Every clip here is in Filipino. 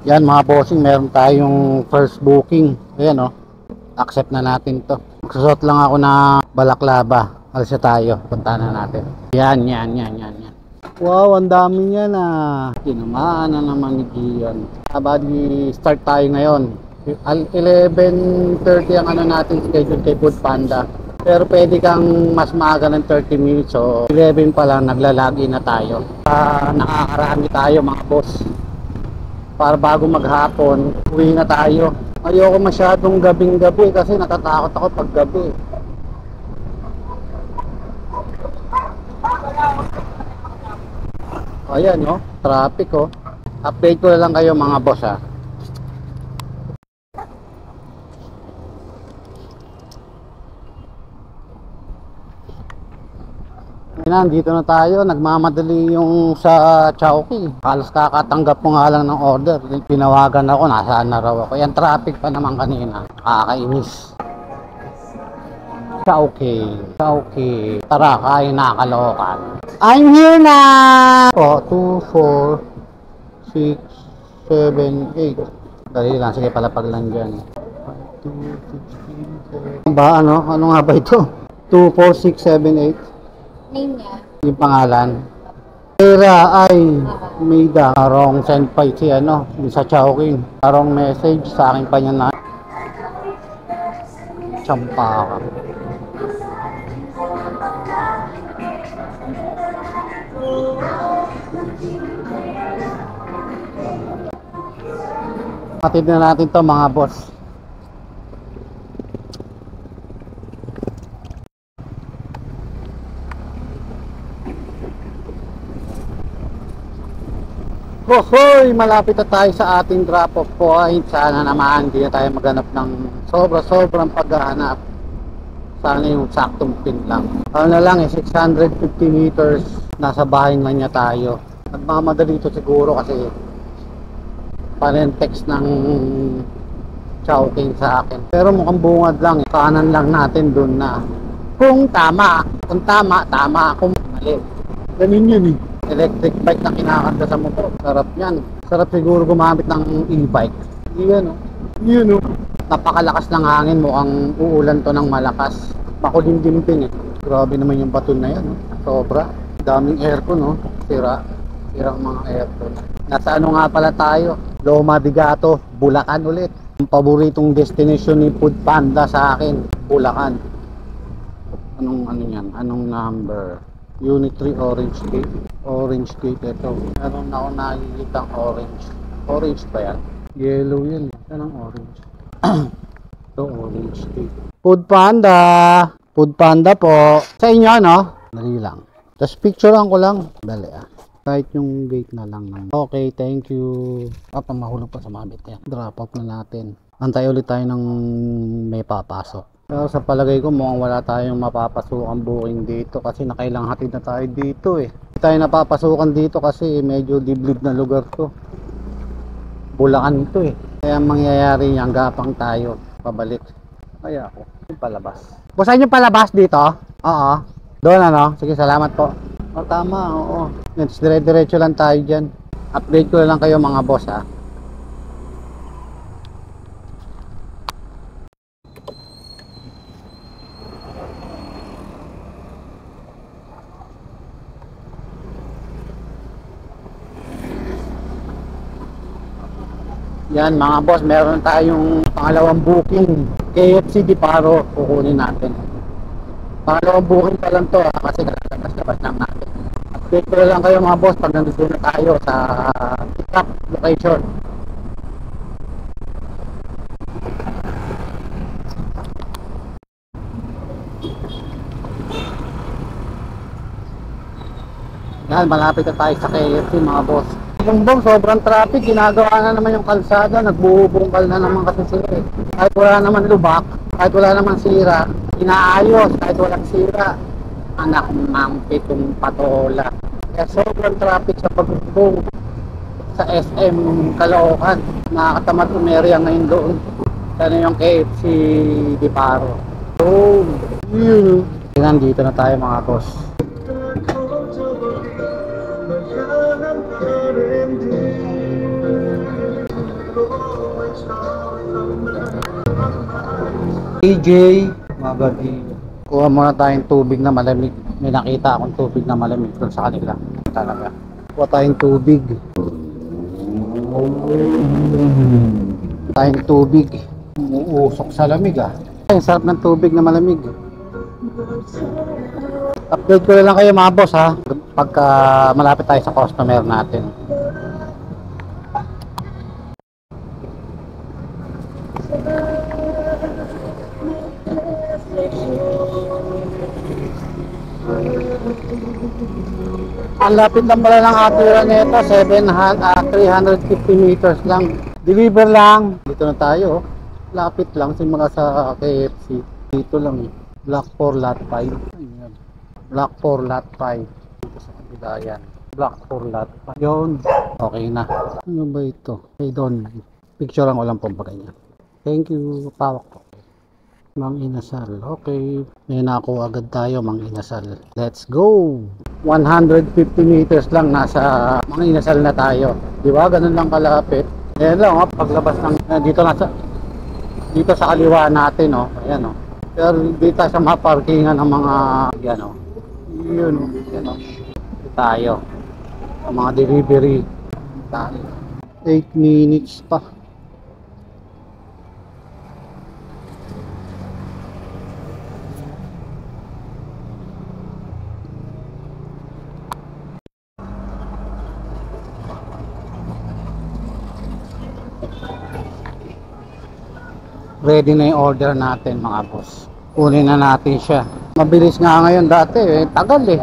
Yan mga bossing, meron tayong first booking. Ayan oh, accept na natin to. Magsusot lang ako na balaklava. Alsa tayo, punta na natin. Yan. Wow, ang dami niya na. Tinamaan na naman ni Gian. Abadi, start tayo ngayon. 11:30 ang ano natin schedule kay Food Panda. Pero pwede kang mas maaga ng 30 minutes. So 11 pa lang naglalagi na tayo. Nakakarami tayo mga boss. Para bago maghapon, uwi na tayo. Ayoko masyadong gabing-gabi kasi natatakot ako pag gabi. Ayan oh, traffic oh. Update ko na lang kayo mga boss ha. Nandito na tayo, nagmamadali yung sa Chowking. Halos kakatanggap ko nga lang ng order. Pinawagan ako, nasaan na raw ako. Yan, traffic pa naman kanina. Kakainis. Chowking. Tara, kain na Caloocan. I'm here na! Oh, 2, 4, 6, 7, 8. Dali lang, sige palapag lang dyan. 2, 6, 7. Ba, ano? Ano nga ba ito? 2, 4, 6, 7, 8. Name niya? Yung pangalan. Pera ay Maida. Parang send pa si ano, sa Chowking. Parang message sa akin pa niya na Champaka. Hatid na natin to mga boss. Hoy, malapit na tayo sa ating drop-off point. Sana naman hindi na tayo maghanap ng sobrang paghahanap. Sana yung saktong pin lang. Ano na lang 650 meters. Nasa bahay na niya tayo. Nagmamadali ito siguro kasi parentext ng Chowking sa akin. Pero mukhang bungad lang. Kanan lang natin dun na. Kung tama. Kung tama. Kung mali. Ganun yun eh. Electric bike na kinakanta sa motor. Sarap yan. Sarap siguro gumamit ng e-bike. Yan o. Yun o. Napakalakas ng hangin. Mukhang uulan to ng malakas. Makulimdim eh. Grabe naman yung baton na yan. Sobra. Daming aircon no. Sirang mga aircon. Nasa ano nga pala tayo? Loma de Gato, Bulacan ulit. Ang paboritong destination ni Food Panda sa akin, Bulacan. Anong ano yan? Anong number? Unit 3 Orange Gate. Orange Gate ito. Meron na ako nakikita orange. Orange ba yan? Yellow yan. Yan ang orange. Ito Orange Gate. Food Panda. Food Panda po. Sa inyo no? Dali lang. Tapos picturean ko lang. Dali kahit yung gate na lang. Okay, thank you. Mahulog pa sa mabit yan. Drop off na natin. Antay ulit tayo ng may papasok. Pero sa palagay ko mukhang wala tayong mapapasukan booking dito kasi nakailang hatid na tayo dito eh. Hindi tayo napapasukan dito kasi medyo liblib na lugar to. Bulacan to eh. Kaya mangyayari niyan gapang tayo pabalik. Kaya ako yung palabas. Busahin yung palabas dito? Oo. Doon ano? Sige, salamat po. O tama, oo. Dire-diretso lang tayo dyan. Update ko lang kayo mga boss ha. Yan mga boss, meron tayong pangalawang booking. KFC Di Paro, kukunin natin. Pangalawang booking pa lang to kasi labas lang natin. Update ko lang kayo mga boss pag nandito na tayo sa pick-up location. Yan, malapit na tayo sa KFC mga boss. Bumbong, sobrang traffic, ginagawa na naman yung kalsada, nagbubumbal na naman kasi sila eh. Kahit wala naman lubak, kahit wala naman sira, inaayos kahit walang sira. Anak ng pitong patola. Kaya sobrang traffic sa pagbumbong sa SM Caloocan. Nakakatamad umerya ngayon doon. Sana yung KFC Di Paro. So, yun. Nandito na tayo mga boss. AJ, Magadi. Kuha muna tayong tubig na malamig. May nakita akong tubig na malamig doon sa kanila. Talaga. Kuha tayong tubig. Tayong tubig. Umuusok sa lamig ah. Ang sarap ng tubig na malamig. Update ko na lang kayo mga boss ha. Pagka malapit tayo sa customer natin. Ang lapit lang pala ng atira nito, 350 meters lang. Deliver lang. Dito na tayo. Lapit lang, simula sa KFC. Dito lang eh. Block 4 lot 5. Ayan. Block 4 lot 5. Dito sa kabila yan. Block 4 lot 5. Yun. Okay na. Ano ba ito? Okay doon. Picture ko lang po ba ganyan. Thank you. Pawak po. Mang Inasal. Okay. May nako agad tayo, Mang Inasal. Let's go! 150 meters lang nasa Mang Inasal na tayo. Di ba? Ganun lang kalapit. Ayan lang, oh, paglabas ng dito sa kaliwa natin, oh. Ayan, oh. Pero dito sa mga parkingan ng mga yan, oh. Yun, oh. Ayan, oh. Dito tayo. Ang mga delivery. Tayo. 8 minutes pa. Ready na yung order natin mga boss. Kunin na natin siya. Mabilis nga ngayon dati eh. Tagal eh.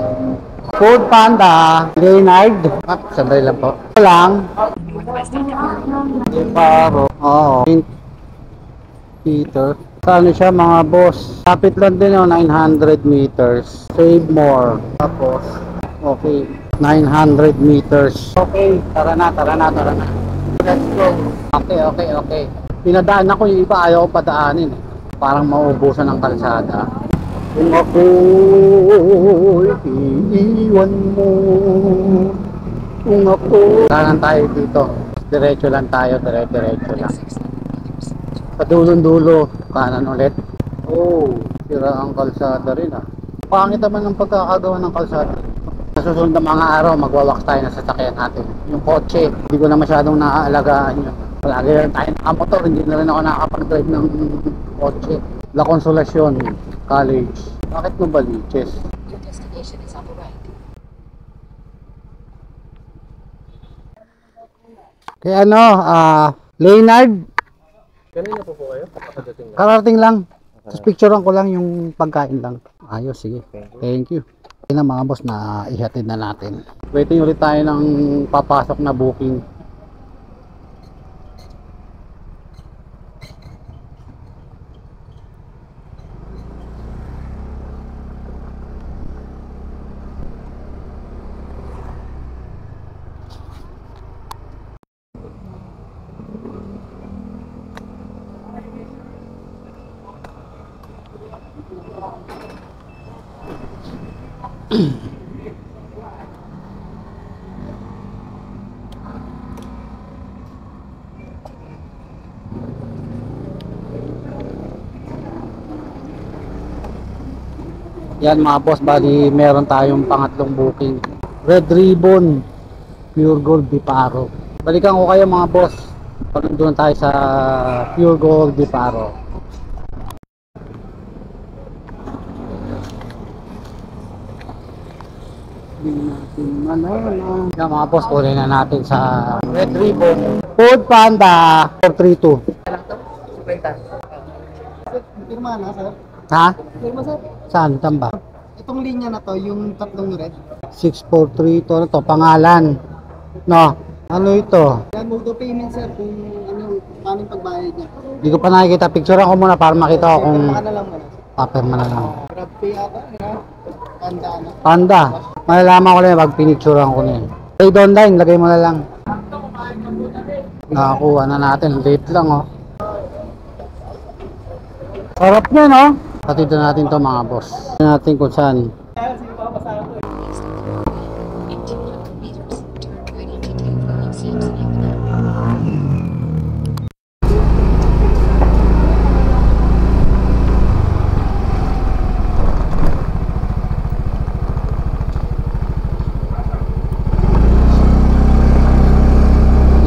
Food Panda. Leonard. Sandali lang po. Ito lang. Paro. Oo. Peter. Kano siya mga boss? Kapit lang din yung 900 meters. Save more. Tapos. Okay. 900 meters. Okay. Tara na. Let's go. Okay. Pinadaan ako yung iba, ayaw ko padaanin eh. Parang mauubusan ng kalsada. Kung ako'y iiwan mo, kung ako... Tanan tayo dito. Diretso lang tayo, diretso lang. Sa dulong-dulo, kanan ulit. Oh, sira ang kalsada rin ah. Pangit naman ng pagkakagawa ng kalsada. Sa susunod na mga araw, magwawaks tayo ng sasakyan natin. Yung kotse, hindi ko na masyadong naaalagaan yun. Palagi rin tayo nakamotor, hindi na rin ako nakakapag-drive ng kotse. La Consolacion College. Bakit mo baliches? Your destination is on the right. Kaya ano, Leonard? Kanina po kayo? Nakadating lang. Karating lang. Tapos picturean ko lang yung pagkain lang. Ayos, sige. Thank you. Kaya na mga boss na ihatid na natin. Waiting ulit tayo ng papasok na booking. Yan mga boss, bali meron tayong pangatlong booking. Red Ribbon, Pure Gold Diparo. Balikan ko kayo mga boss pag doon tayo sa Pure Gold Diparo. Yan mga boss, kunin na natin sa Red Ribbon. Food Panda 432. Pirma na, sir. Ha? Pirma, sir. Saan? Tamba? Itong linya na to, yung tatlong red. 643 ito. Ano to? Pangalan. No? Ano ito? Yan, mode of payment, sir, kung ano, paano yung pagbayad niya. Hindi ko pa nakikita. Picturean ko muna para makita ko kung Pirma ka na lang muna. paperman na lang. Grab pay ata, yan. Panda na. Panda. Malalaman ko na yun pag pinicturean ko na yun. Trade online. Lagay mo na lang. Nakakuha na natin. Late lang oh. Sarap niya no? Patito natin to mga boss. Tignan natin kung saan. 1800 meters. Turn right into Taylor Sampson Avenue.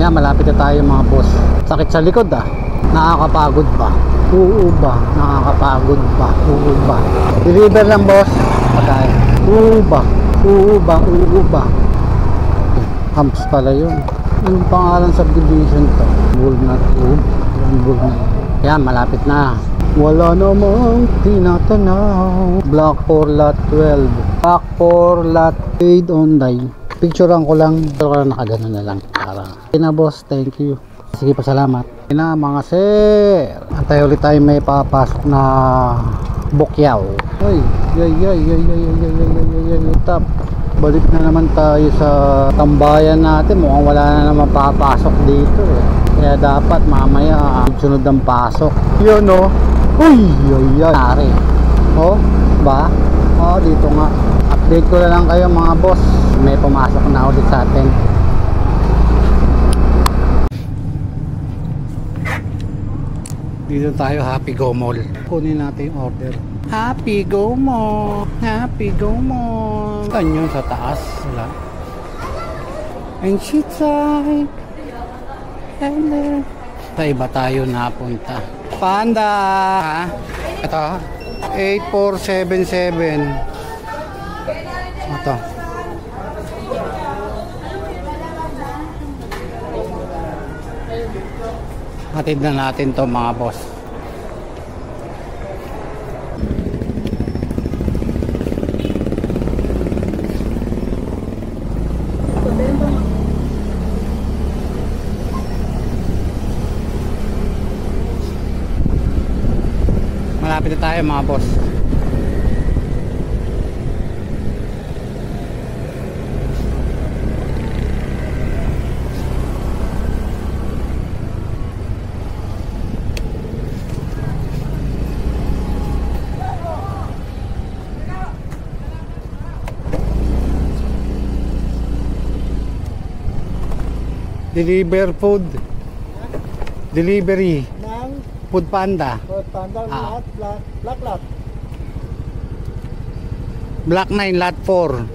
Yan, malapit na tayo mga boss. Sakit sa likod ah. Nakakapagod ba? Oo ba? Nakakapagod ba? Oo ba? Deliver lang boss. Pagkain. Oo ba? Oo ba? Oo ba? Camps pala yun. Anong pangalan subdivision to? Walnut Grove. Walnut. Yan, malapit na. Wala namang tinatanaw. Block 4 lot 12. Block 4 lot 8 online. Picturean ko lang. Pero ko lang nakagano na lang. Para. Okay na boss, thank you. Sige pa, salamat. Okay na mga sir. Antay ulit tayo may papasok na bukyaw. Ay, tap. Balik na naman tayo sa tambayan natin. Mukhang wala na naman papasok dito eh. Kaya dapat mamaya sunod ang pasok. Yun o. Uy, nari. O, ba? O, dito nga. Update ko na lang kayo mga boss. May pumasok na ulit sa atin. Dito tayo, Happy Go Mall. Kunin natin yung order. Happy Go Mall. Happy Go Mall. Saan yun? Sa taas? Wala. And she tried. Hello. Sa iba tayo napunta. Panda. Ha? Ito. 8477. Ito. Hatid na natin to mga boss. Malapit na tayo mga boss. Deliver food. Delivery. Nang Food Panda. Panda Ah. Black lot. Block 9 lot 4.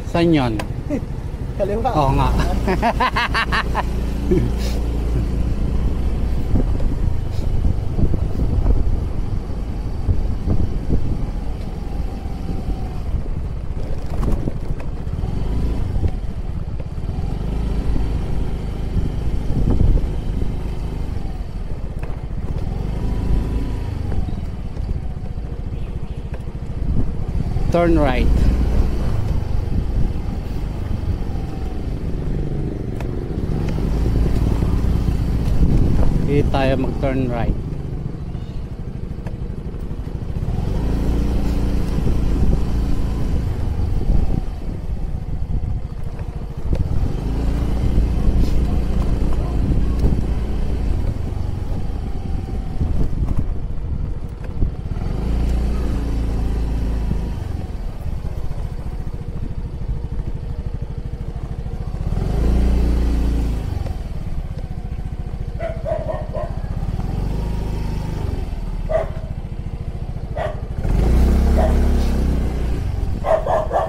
Saan yun? Kaliwa. Oo nga. Turn right. Dito tayo mag-turn right.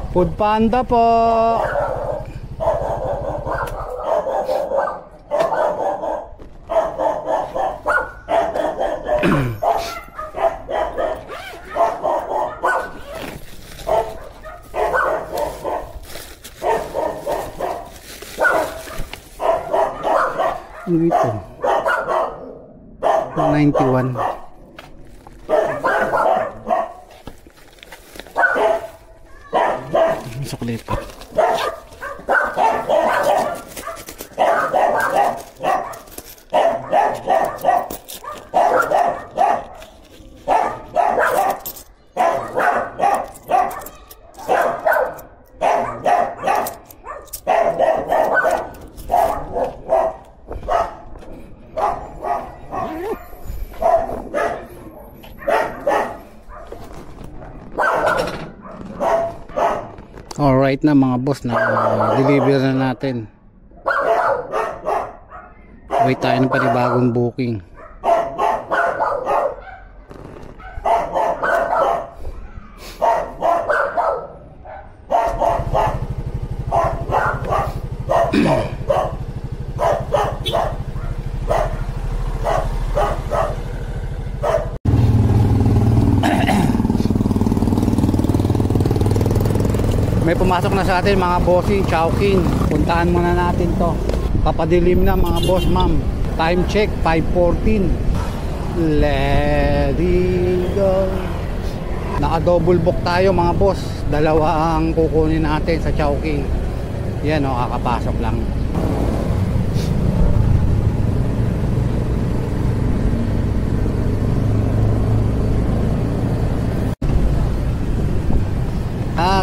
Food Panda po. Ano ito? 91. Suklit pa. Alright na mga boss, na deliver na natin. Wait tayo ng panibagong booking. May pumasok na sa atin mga bossing, Chowking. Puntahan muna natin to. Papadilim na mga boss ma'am. Time check 5:14. Let it go. Naka-double book tayo mga boss. Dalawa ang kukunin natin sa Chowking. Yan o, kakapasok lang.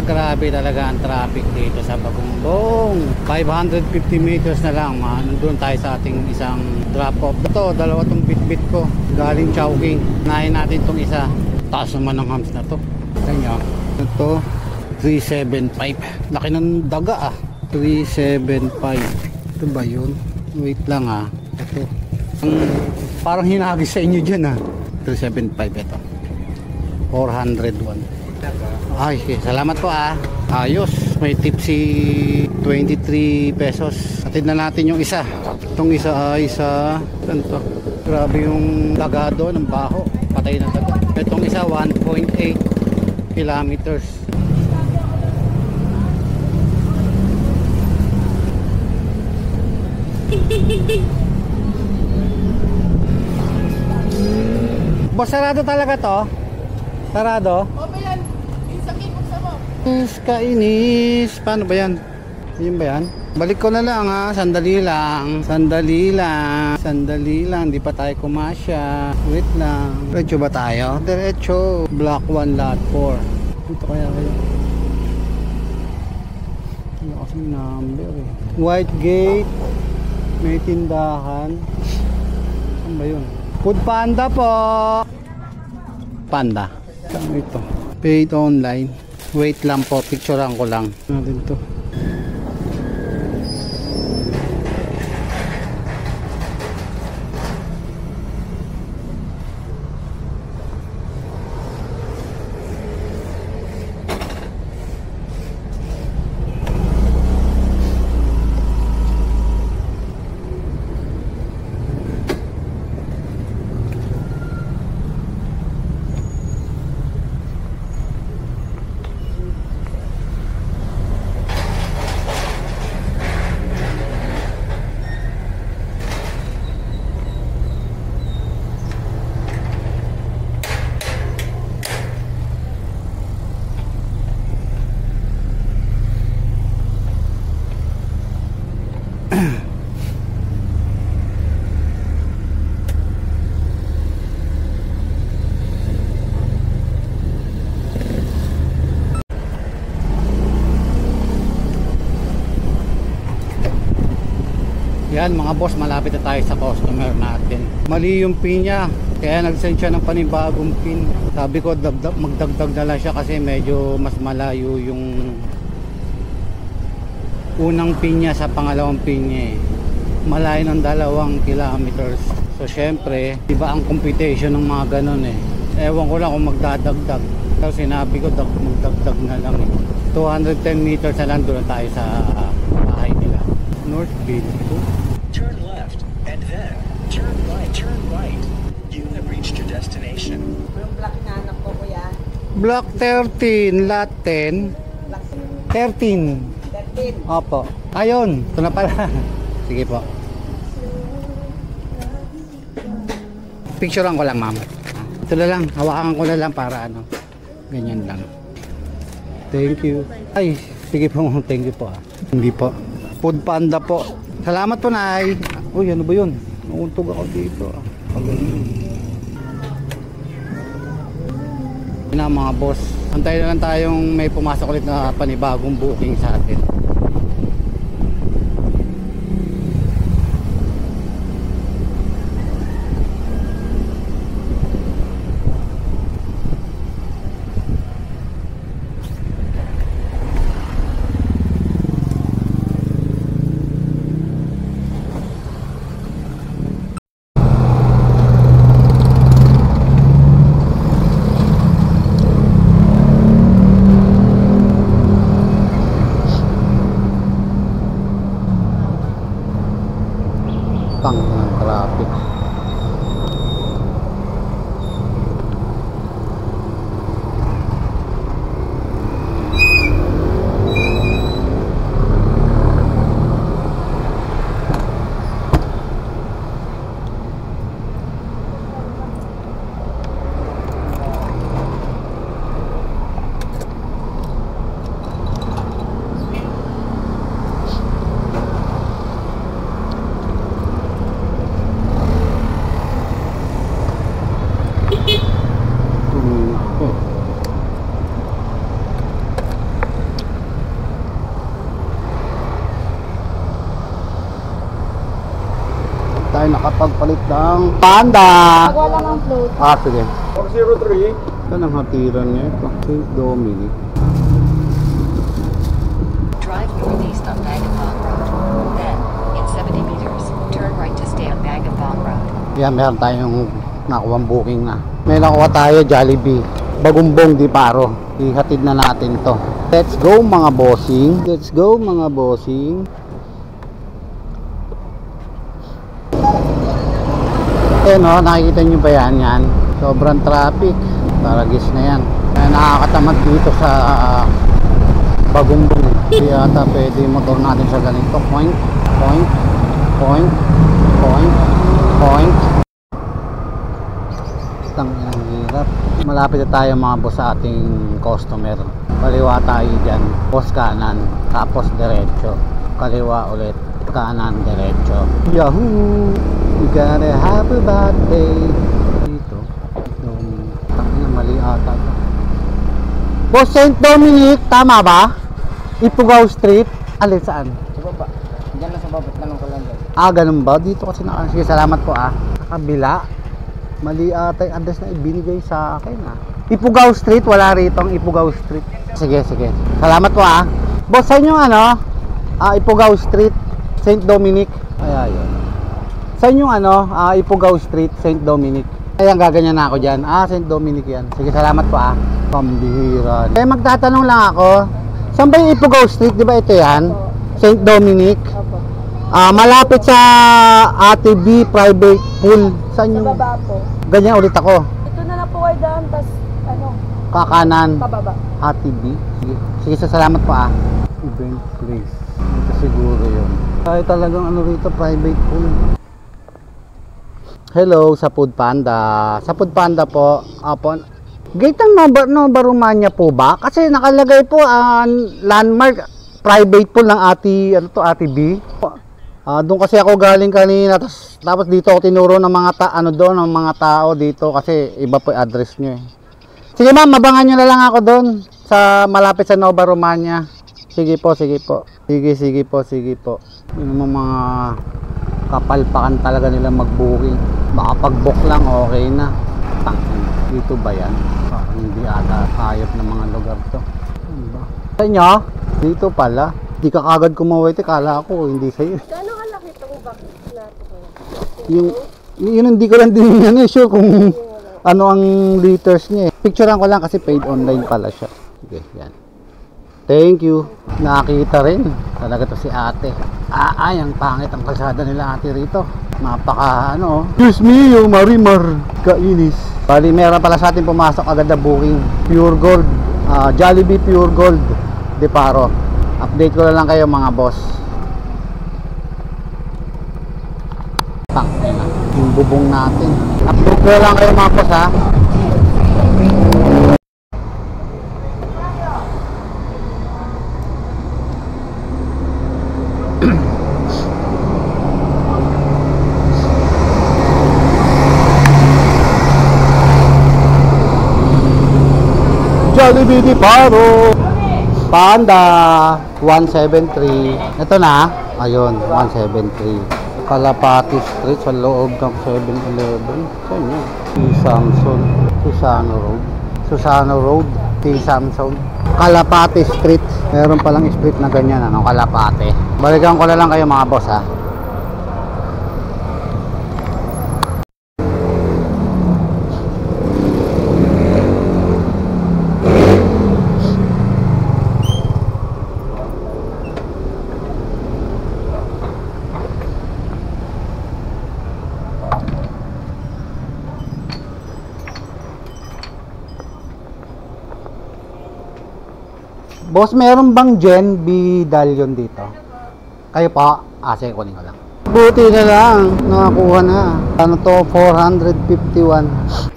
Grabe talaga ang traffic dito sa Bagumbong. 550 meters na lang, nandun tayo sa ating isang drop off. Ito, dalawa tong bit-bit ko galing Chowking. Nahin natin tong isa. Taas naman ng hams na to. Kanya ito 375. Laki ng daga 375. Ito ba yun? Wait lang ito parang hinagis sa inyo dyan 375 ito. 401. Ay, salamat po ayos, may tip si 23 pesos. Atid na natin yung isa. Itong isa ay sa ganito. Grabe yung dagado ng baho, patay na daga. Itong isa 1.8 kilometers. Boss, sarado talaga to? Sarado? Kainis. Paano ba yan? Yun ba yan? Balik ko na lang sandali lang. Sandali lang. Di pa tayo kumasya. Wait lang. Diretso ba tayo? Diretso. Block 1 lot 4. Dito kaya kayo. Wala kasing number White gate. May tindahan. Saan ba yun? Food Panda po. Panda. Saan ito? Paid online. Wait lang po, picturean ko lang natin to. Yan mga boss, malapit na tayo sa customer natin. Mali yung pin niya, kaya nag-send siya ng panibagong pin. Sabi ko magdagdag na lang siya kasi medyo mas malayo yung unang pin niya sa pangalawang pin niya malayo ng 2 kilometers. So syempre, iba ang computation ng mga ganun Ewan ko lang kung magdadagdag. So sinabi ko magdagdag na lang 210 meters na lang doon tayo sa bahay nila. Northgate. Turn left and then turn right. You have reached your destination. Yung block na anak ko kuya. Block 13, lot 10. 13. 13. Opo. Ayun, ito na pala. Sige po. Picturean ko lang, ma'am. Ito na lang, hawakan ko na lang para ganyan lang. Thank you. Ay, sige po, thank you po Hindi po. Food Panda po. Salamat po, Nay. Uy, ano ba yun? Nauuntog ako dito na mga boss. Antayin na lang tayong may pumasok ulit na panibagong booking sa atin. Traffic. tayo nakapagpalit ng Panda. Wala mang float. Ah, sige. 403. Ito ang hatiran niya ito. St. Dominic. Drive northeast on Vagabond Road. Then, in 70 meters, turn right to stay on Vagabond Road. Yan, meron tayong nakuha booking na. May nakuha tayo, Jollibee. Bagumbong di paro. Ihatid na natin to. Let's go mga bossing. Let's go mga bossing. Eh no, nakikita nyo ba yan? Sobrang traffic. Taragis na yan. Kaya nakakatamad dito sa Bagumbong. Hindi ata pwede yung motor natin sa ganito. Point, point, point, point, point. Ang hirap. Malapit na tayo mga boss sa ating customer. Kaliwa tayo dyan. Boss kanan. Tapos diretso. Kaliwa ulit. Kanan diretso. Yahoo! You gotta have a bad day. Dito. Tangina, mali ata ito. Boss St. Dominic, tama ba? Ipugaw Street. Alin saan? Sa baba. Diyan lang sa baba. Tanong ko lang doon. Ah, ganun ba? Dito kasi na. Sige, salamat po ah. Sa kabila. Mali ata yung address na ibinigay sa akin ah. Ipugaw Street, wala rito ang Ipugaw Street. Sige, sige. Salamat po ah. Boss, saan yung ano? Ipugaw Street, St. Dominic. Ay, ayun. Saan yung ano? Ipugaw Street, St. Dominic. Ayan, gaganyan na ako dyan. St. Dominic yan. Sige, salamat po ah. Pambihira. Eh, magtatanong lang ako. Saan ba yung Ipugaw Street? Di ba ito yan? St. Dominic. Malapit sa Ate B private pool. Saan yung? Sa baba po. Ganyan ulit ako. Ito na lang po kayo daan, tas ano, Kakanan. pababa. Ate B. Sige, sige salamat po ah. Event place. Ito siguro yun. Ay talagang ano rito, private pool. Hello, sa Food Panda. Sa Food Panda po, gate ng Nova Romania po ba? Kasi nakalagay po landmark private pool ng Ate B. Doon kasi ako galing kanina, tapos dito ako tinuro ng mga ng mga tao dito kasi iba po yung address nyo eh. Sige ma'am, mabangan nyo na lang ako doon sa malapit sa Nova Romania. Sige po, sige po. Sige po. Yung mga kapalpakan talaga nila mag-booking. Baka pag-book lang okay na. Tangin, dito ba yan? Hindi ata hayop ng mga lugar to. Ano ba? Sa inyo? Dito pala. Di ka kagad kumawete, kala ko hindi sa'yo. Gano'ng kalaki itong box na ito? Yun hindi ko lang din sure kung ano ang liters niya eh. Picturean ko lang kasi paid online pala siya. Okay, yan. Thank you. Nakita rin. Talaga to si ate. Ay, ang pangit ang kalsada nila ate rito. Napaka Excuse me, yung Marimar. Kainis. Bali, meron pala sa atin pumasok agad na booking. Pure Gold. Jollibee Pure Gold. De Paro. Update ko na lang kayo mga boss. Tangina. Yung bubong natin. Update ko na lang kayo mga boss ha. Jollibee de Paro. Panda 173. Ito na. Ayun, 173. Kalapati Street sa loob ng 7-Eleven. Saan yun? T. Samson. Susano Road. T. Samson. Kalapati Street. Meron palang street na ganyan. Kalapati. Balikan ko na lang kayo mga boss ha. Boss, meron bang Gen B Dalion dito? Kayo pa? Sige, kunin ko lang. Buti na lang, nakakuha na. Ano to? 451.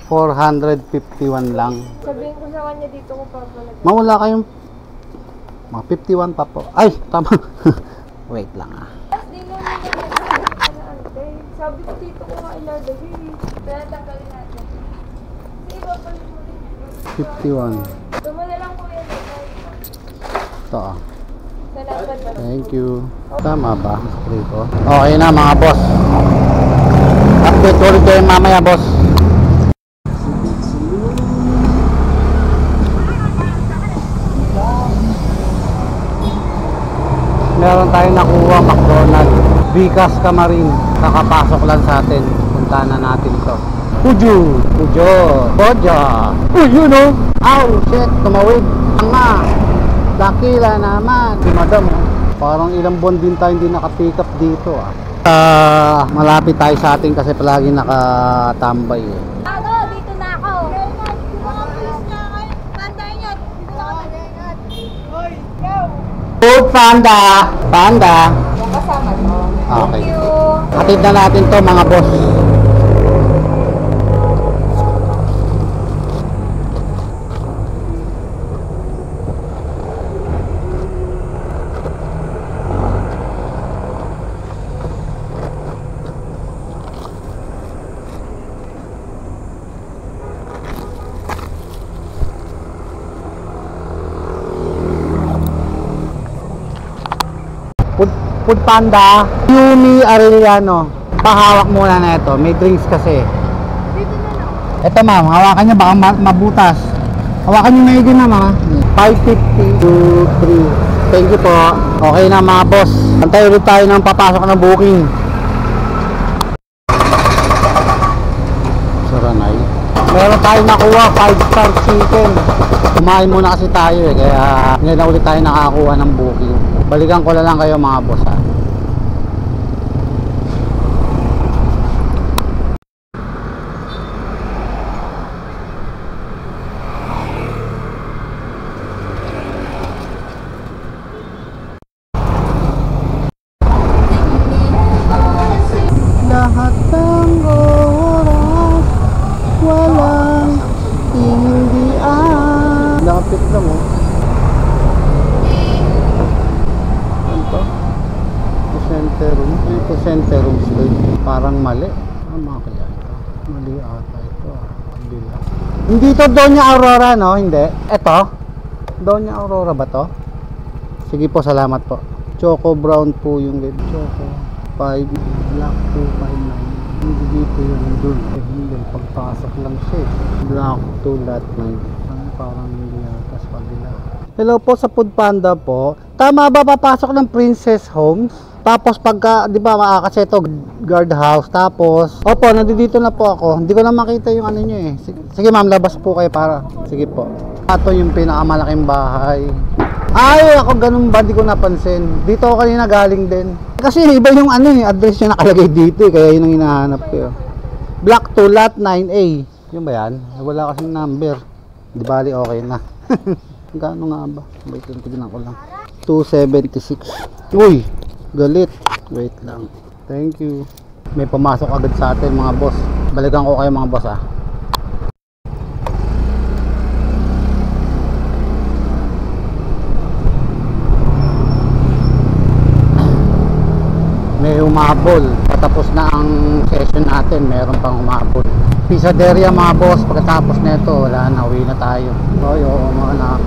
451 lang. Sabihin ko sa kanya dito ko papalag. Mawala kayong mga 51 pa po. Ay, tama. Wait lang ah. Di mo na sabi ko dito ko nga ilalagay. Kaya tanggalin natin. Kasi iba pa rin mo rin. 51. Tumala lang po yan. Ito ah. Salamat. Thank you. Tama ba? Spray ko. Okay na mga boss. kayo mamaya, boss. Meron tayong nakuha, McDonald's. Vicas Camarin. Kakapasok lang sa atin. Punta na natin to. Pujo! Uy, yun o! Ow! Shit! Tumawid! Tanga! Dakila naman! Si madam oh. Parang ilang buwan din tayo hindi naka-pick up dito ah. Malapit tayo sa atin kasi palagi nakatambay eh. Ako, dito na ako. Mga pulis na kayo. Tandaan nyo. Food Panda! Panda! Yung kasama to. Okay. Thank you. Hatid na natin to mga boss. Food Panda, Yumi Arellano. Pahawak muna na ito. May drinks kasi. Dito na lang. Ito ma'am, hawakan nyo baka mabutas. Hawakan nyo maigi na mga 550, 2, 3. Thank you po. Okay na mga boss. Antay ulit tayo ng papasok na booking. Saranay. Meron tayong nakuha 5-star chicken. Kumain muna kasi tayo eh. Kaya ngayon na ulit tayo nakakuha ng booking. Balikan ko na lang kayo mga boss ha. Lahat ng oras walang hindian. Lapit lang oh. Center room street. Parang mali. Tama kaya ito? Mali ata ito Kabila. Hindi to Doña Aurora no? Hindi. Ito? Doña Aurora ba to? Sige po, salamat po. Choco brown po yung game. Choco 5, black 259. Hindi dito yung dun. Hindi. Pagpasok lang siya. Black 2 lot 9. Parang hindi yata sa kabila. Hello po sa Food Panda po. Tama ba papasok ng Princess Homes? Tapos pagka, di ba, kasi ito guardhouse. Tapos, opo, nandito na po ako. Hindi ko na makita yung ano nyo eh. Sige ma'am, labas po kayo para. Sige po. Ito yung pinakamalaking bahay. Ay, ako ganun ba? Di ko napansin. Dito ako kanina galing din. Kasi iba yung ano eh, address yung nakalagay dito eh. Kaya yun ang hinahanap ko. Block 2, lot 9A. Yun ba yan? Wala kasing number. Di bali, okay na. Gano'n nga ba? Wait, tignan ko lang. 276. Uy! Galit. Wait lang. Thank you. May pumasok agad sa atin mga boss. Balikan ko kayo mga boss ah. May humabol. Patapos na ang session natin. Meron pang humabol. Pizzaderia mga boss. Pagkatapos na ito, wala na. Uwi na tayo. Ay, oo mga na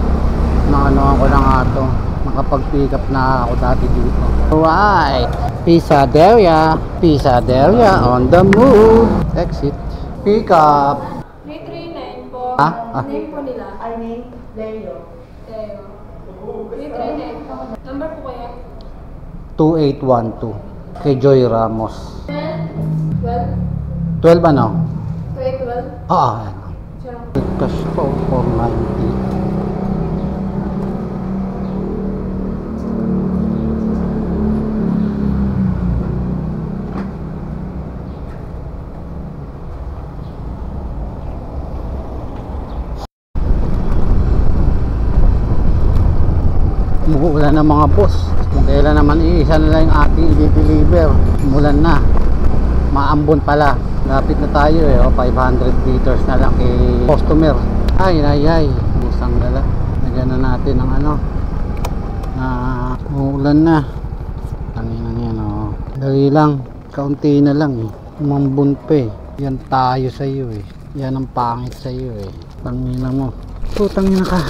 ko na nga ito. Nakapag-pick up na ako dati dito. Alright, Pizzaderia on the move. Exit, pick up. 339 po. Name po nila. Arnie, Leo. 339. Number po kaya? 2812 kay Joy Ramos. 12? 12 ano? 12? Ayan. Cash po, 490. Umuulan na mga boss. Kung kailan naman iisa na lang yung ating i-deliver. Umulan na. Maambon pala. Lapit na tayo eh. 500 liters na lang kay customer. Ay. Busang dala. Lagyan na natin ng ano. Umuulan na. Kanina yan oh. Dali lang. Kaunti na lang eh. Umambon pa eh. Yan tayo sa iyo eh. Yan ang pangit sa iyo eh. Tangina mo. Putang ina ka.